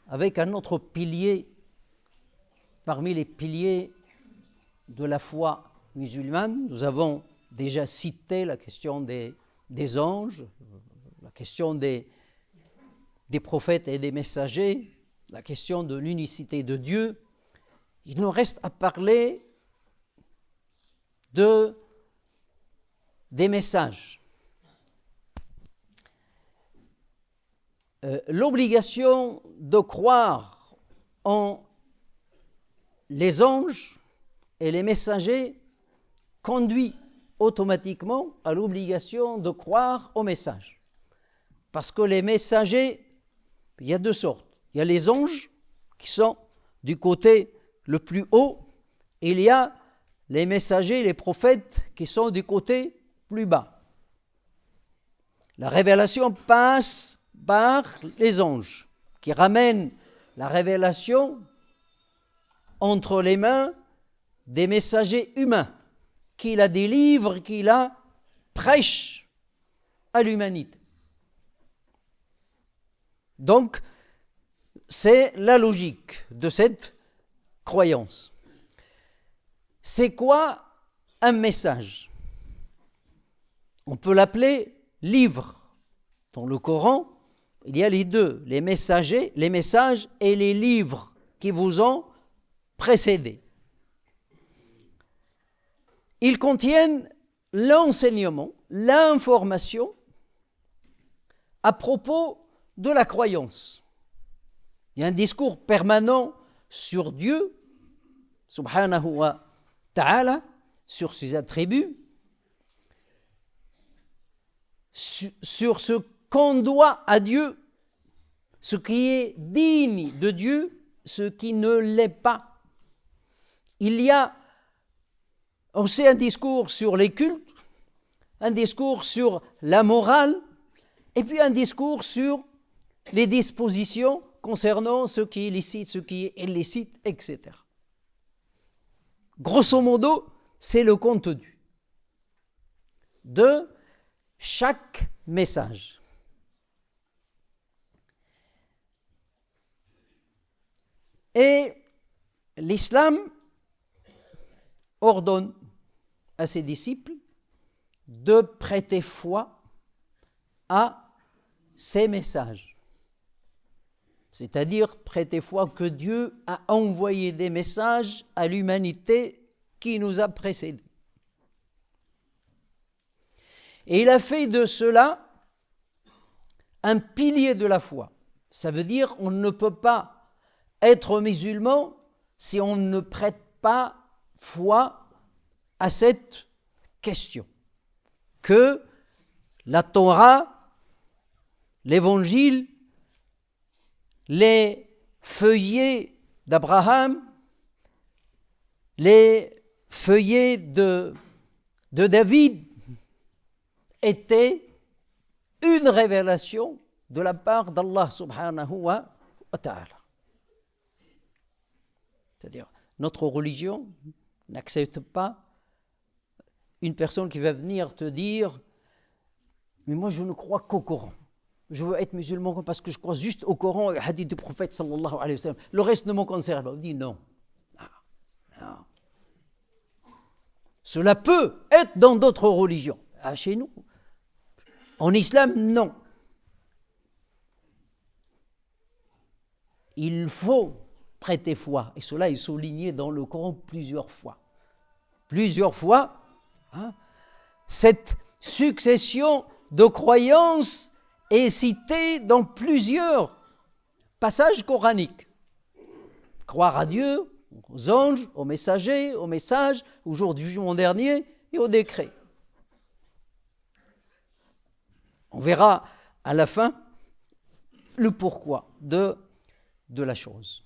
avec un autre pilier parmi les piliers de la foi musulmane. Nous avons déjà cité la question des anges, la question des prophètes et des messagers, la question de l'unicité de Dieu. Il nous reste à parler des messages. L'obligation de croire en les anges et les messagers conduit automatiquement à l'obligation de croire aux messages. Parce que les messagers, il y a deux sortes. Il y a les anges qui sont du côté le plus haut, et il y a les messagers, les prophètes qui sont du côté plus bas. La révélation passe par les anges qui ramènent la révélation entre les mains des messagers humains qui la délivrent, qui la prêchent à l'humanité. Donc, c'est la logique de cette croyance. C'est quoi un message? On peut l'appeler livre. Dans le Coran, il y a les deux, les messagers, les messages et les livres qui vous ont précédés. Ils contiennent l'enseignement, l'information à propos de la croyance. Il y a un discours permanent sur Dieu, subhanahu wa ta'ala, sur ses attributs, sur ce qu'on doit à Dieu, ce qui est digne de Dieu, ce qui ne l'est pas. Il y a aussi un discours sur les cultes, un discours sur la morale, et puis un discours sur les dispositions concernant ce qui est licite, ce qui est illicite, etc. Grosso modo, c'est le contenu de chaque message. Et l'islam ordonne à ses disciples de prêter foi à ces messages. C'est-à-dire prêter foi que Dieu a envoyé des messages à l'humanité qui nous a précédés. Et il a fait de cela un pilier de la foi. Ça veut dire qu'on ne peut pas être musulman si on ne prête pas foi à cette question. Que la Torah, l'évangile, les feuillets d'Abraham, les feuillets de David étaient une révélation de la part d'Allah subhanahu wa ta'ala. C'est-à-dire, notre religion n'accepte pas une personne qui va venir te dire « Mais moi, je ne crois qu'au Coran. Je veux être musulman parce que je crois juste au Coran et au hadith du prophète sallallahu alayhi wa sallam. Le reste ne me concerne pas. » On dit non. Non. Cela peut être dans d'autres religions. Chez nous, en islam, non. Il faut prêter foi. Et cela est souligné dans le Coran plusieurs fois. Cette succession de croyances est citée dans plusieurs passages coraniques. Croire à Dieu, aux anges, aux messagers, aux messages, au jour du jugement dernier et au décret. On verra à la fin le pourquoi de la chose.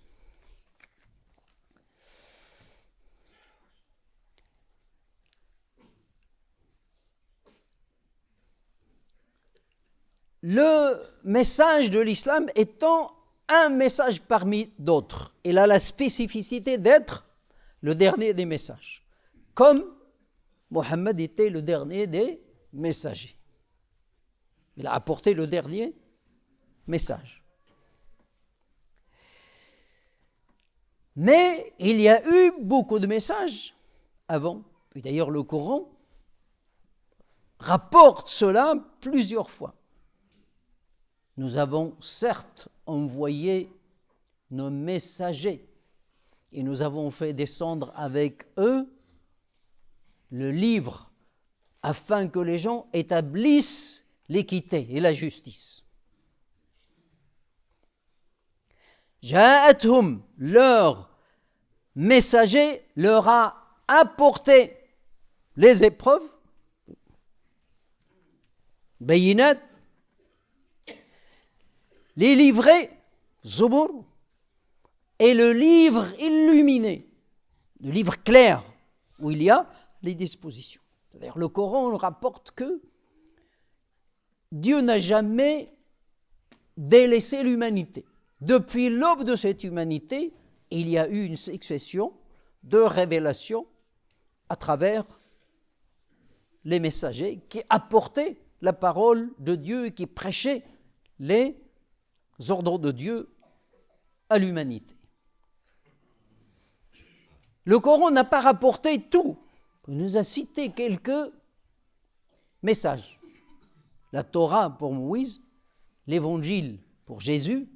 Le message de l'islam étant un message parmi d'autres, il a la spécificité d'être le dernier des messages, comme Mohammed était le dernier des messagers. Il a apporté le dernier message. Mais il y a eu beaucoup de messages avant. Et d'ailleurs, le Coran rapporte cela plusieurs fois. Nous avons certes envoyé nos messagers et nous avons fait descendre avec eux le livre afin que les gens établissent l'équité et la justice. Ja'athum, leur messager leur a apporté les épreuves, bayinat, les livrets, Zubur, et le livre illuminé, le livre clair, où il y a les dispositions. C'est-à-dire, le Coran rapporte que Dieu n'a jamais délaissé l'humanité. Depuis l'aube de cette humanité, il y a eu une succession de révélations à travers les messagers qui apportaient la parole de Dieu et qui prêchaient les ordres de Dieu à l'humanité. Le Coran n'a pas rapporté tout. Il nous a cité quelques messages. La Torah pour Moïse, l'Évangile pour Jésus,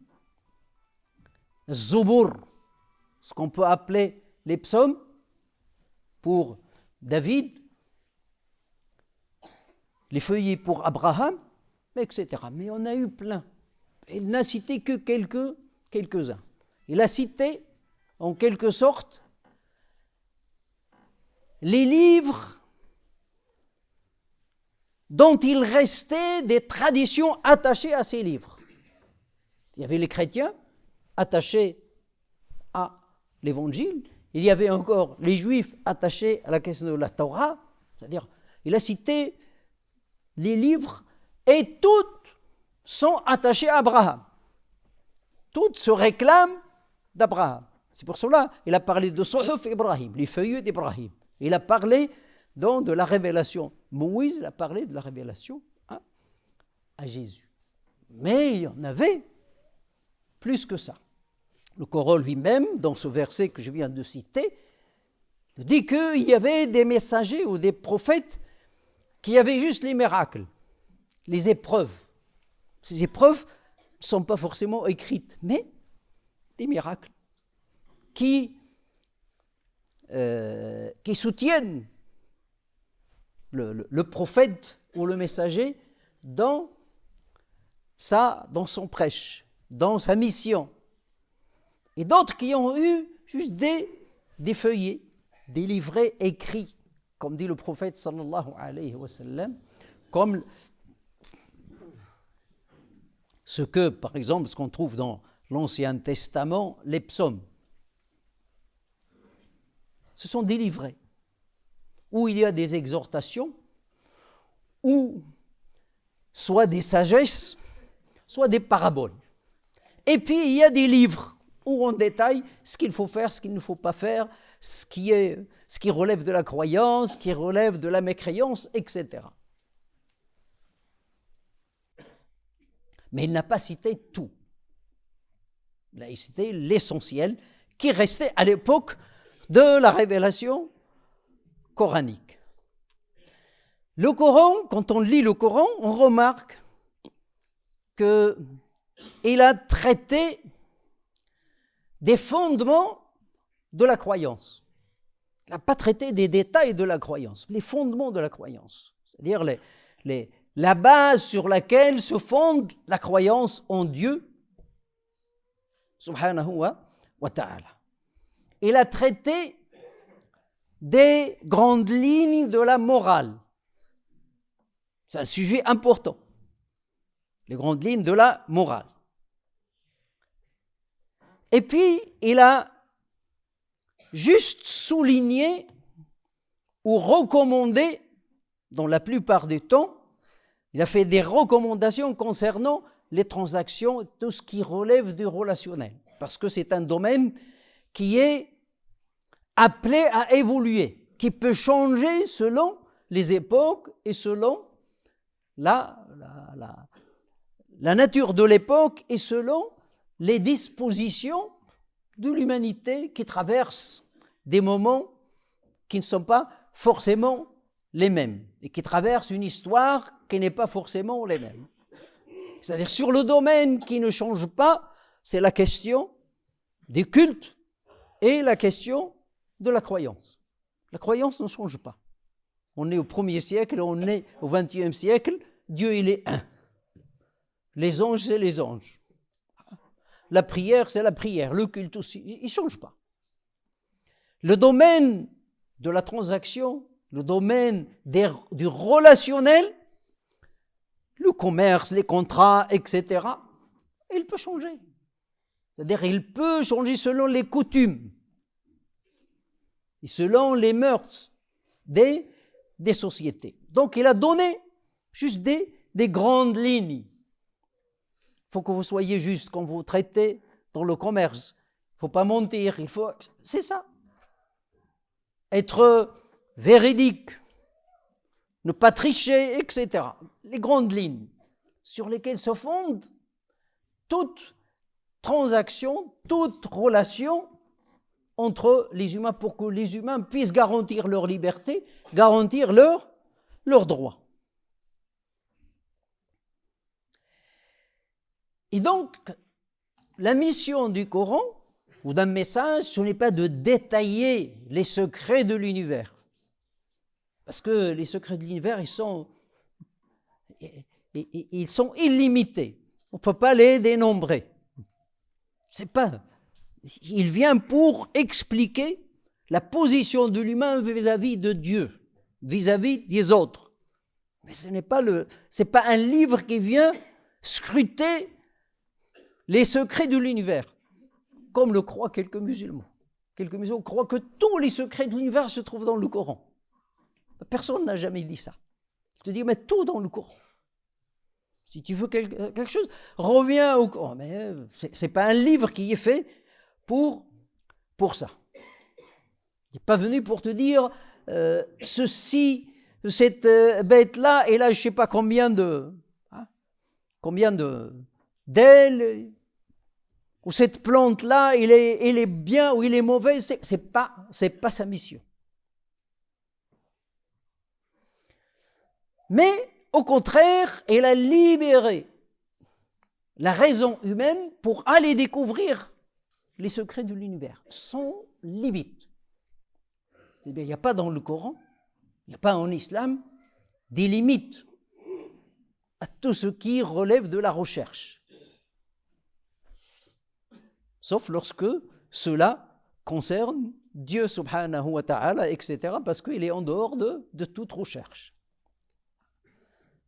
Zubur, ce qu'on peut appeler les psaumes pour David, les feuillets pour Abraham, etc. Mais on a eu plein. Il n'a cité que quelques-uns. Il a cité, en quelque sorte, les livres dont il restait des traditions attachées à ces livres. Il y avait les chrétiens attachés à l'Évangile, il y avait encore les Juifs attachés à la question de la Torah, c'est-à-dire, il a cité les livres et toutes sont attachées à Abraham. Toutes se réclament d'Abraham. C'est pour cela qu'il a parlé de Suhuf Ibrahim, les feuillets d'Ibrahim. Il a parlé donc de la révélation. Moïse a parlé de la révélation à Jésus. Mais il y en avait plus que ça. Le Coran lui-même, dans ce verset que je viens de citer, dit qu'il y avait des messagers ou des prophètes qui avaient juste les miracles, les épreuves. Ces épreuves ne sont pas forcément écrites, mais des miracles qui soutiennent le prophète ou le messager dans son prêche, dans sa mission. Et d'autres qui ont eu juste des feuillets, des livrets écrits, comme dit le prophète sallallahu alayhi wa sallam, comme ce que, par exemple, ce qu'on trouve dans l'Ancien Testament, les psaumes. Ce sont des livrets où il y a des exhortations, ou soit des sagesses, soit des paraboles. Et puis il y a des livres où on détaille ce qu'il faut faire, ce qu'il ne faut pas faire, ce qui relève de la croyance, ce qui relève de la mécréance, etc. Mais il n'a pas cité tout. Il a cité l'essentiel qui restait à l'époque de la révélation coranique. Le Coran, quand on lit le Coran, on remarque qu'il a traité des fondements de la croyance. Il n'a pas traité des détails de la croyance, les fondements de la croyance, c'est-à-dire la base sur laquelle se fonde la croyance en Dieu, subhanahu wa ta'ala. Il a traité des grandes lignes de la morale. C'est un sujet important, les grandes lignes de la morale. Et puis, il a juste souligné ou recommandé, dans la plupart du temps, il a fait des recommandations concernant les transactions, tout ce qui relève du relationnel, parce que c'est un domaine qui est appelé à évoluer, qui peut changer selon les époques et selon la nature de l'époque et selon les dispositions de l'humanité qui traverse des moments qui ne sont pas forcément les mêmes et qui traverse une histoire qui n'est pas forcément les mêmes. C'est-à-dire sur le domaine qui ne change pas, c'est la question des cultes et la question de la croyance. La croyance ne change pas. On est au 1er siècle, on est au 20e siècle, Dieu il est un. Les anges, c'est les anges. La prière, c'est la prière. Le culte aussi, il ne change pas. Le domaine de la transaction, le domaine du relationnel, le commerce, les contrats, etc., il peut changer. C'est-à-dire, il peut changer selon les coutumes et selon les mœurs des sociétés. Donc, il a donné juste des grandes lignes. Il faut que vous soyez juste quand vous traitez dans le commerce. Il ne faut pas mentir, c'est ça. Être véridique, ne pas tricher, etc. Les grandes lignes sur lesquelles se fonde toute transaction, toute relation entre les humains pour que les humains puissent garantir leur liberté, garantir leurs droits. Et donc, la mission du Coran ou d'un message, ce n'est pas de détailler les secrets de l'univers. Parce que les secrets de l'univers, ils sont illimités. On ne peut pas les dénombrer. Il vient pour expliquer la position de l'humain vis-à-vis de Dieu, vis-à-vis des autres. Mais ce n'est pas un livre qui vient scruter les secrets de l'univers, comme le croient quelques musulmans. Quelques musulmans croient que tous les secrets de l'univers se trouvent dans le Coran. Personne n'a jamais dit ça. Je te dis, mais tout dans le Coran. Si tu veux quelque chose, reviens au Coran. Mais ce n'est pas un livre qui est fait pour ça. Il n'est pas venu pour te dire, cette bête-là, et là, je ne sais pas combien d'ailes, ou cette plante-là, il est bien ou il est mauvais, c'est pas sa mission. Mais, au contraire, elle a libéré la raison humaine pour aller découvrir les secrets de l'univers, sans limite. C'est-à-dire, il n'y a pas dans le Coran, il n'y a pas en islam des limites à tout ce qui relève de la recherche. Sauf lorsque cela concerne Dieu subhanahu wa ta'ala, etc., parce qu'il est en dehors de toute recherche.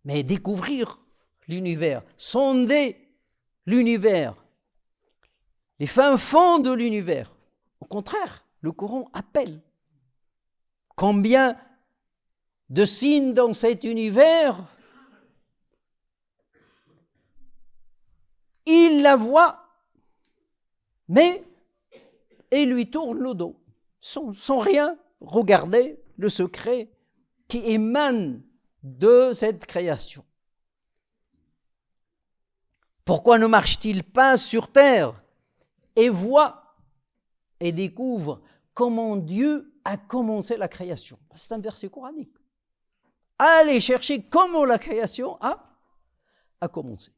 Mais découvrir l'univers, sonder l'univers, les fins fonds de l'univers, au contraire, le Coran appelle. Combien de signes dans cet univers, il la voit, mais il lui tourne le dos, sans rien regarder le secret qui émane de cette création. Pourquoi ne marche-t-il pas sur terre et voit et découvre comment Dieu a commencé la création? C'est un verset coranique. Allez chercher comment la création a commencé.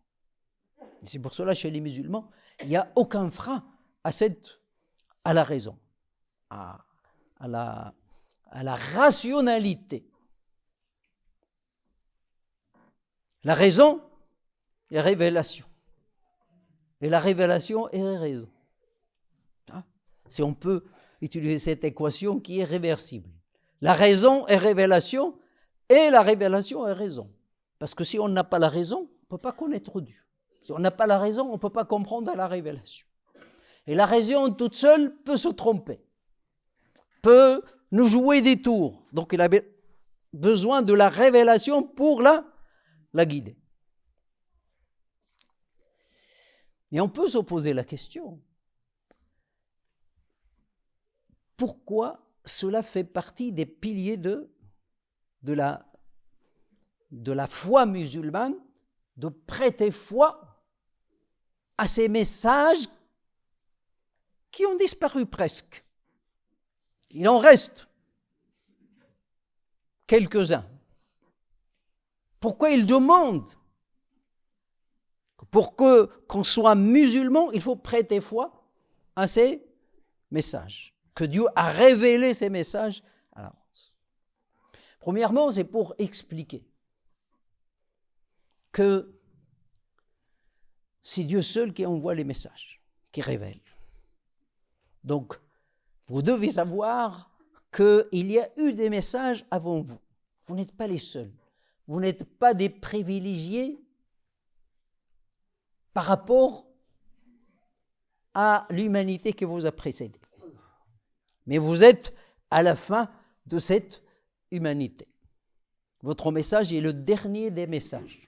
Et c'est pour cela, chez les musulmans, il n'y a aucun frein à la raison, à la rationalité. La raison est révélation. Et la révélation est raison. Si on peut utiliser cette équation qui est réversible. La raison est révélation et la révélation est raison. Parce que si on n'a pas la raison, on ne peut pas connaître Dieu. Si on n'a pas la raison, on ne peut pas comprendre la révélation. Et la raison toute seule peut se tromper, peut nous jouer des tours. Donc il a besoin de la révélation pour la guider. Et on peut se poser la question, pourquoi cela fait partie des piliers de la foi musulmane, de prêter foi à ces messages qui ont disparu presque. Il en reste quelques-uns. Pourquoi il demande? Pour qu'on soit musulman, il faut prêter foi à ces messages, que Dieu a révélé ces messages à l'avance. Premièrement, c'est pour expliquer que c'est Dieu seul qui envoie les messages, qui révèle. Donc, vous devez savoir qu'il y a eu des messages avant vous. Vous n'êtes pas les seuls. Vous n'êtes pas des privilégiés par rapport à l'humanité qui vous a précédé. Mais vous êtes à la fin de cette humanité. Votre message est le dernier des messages.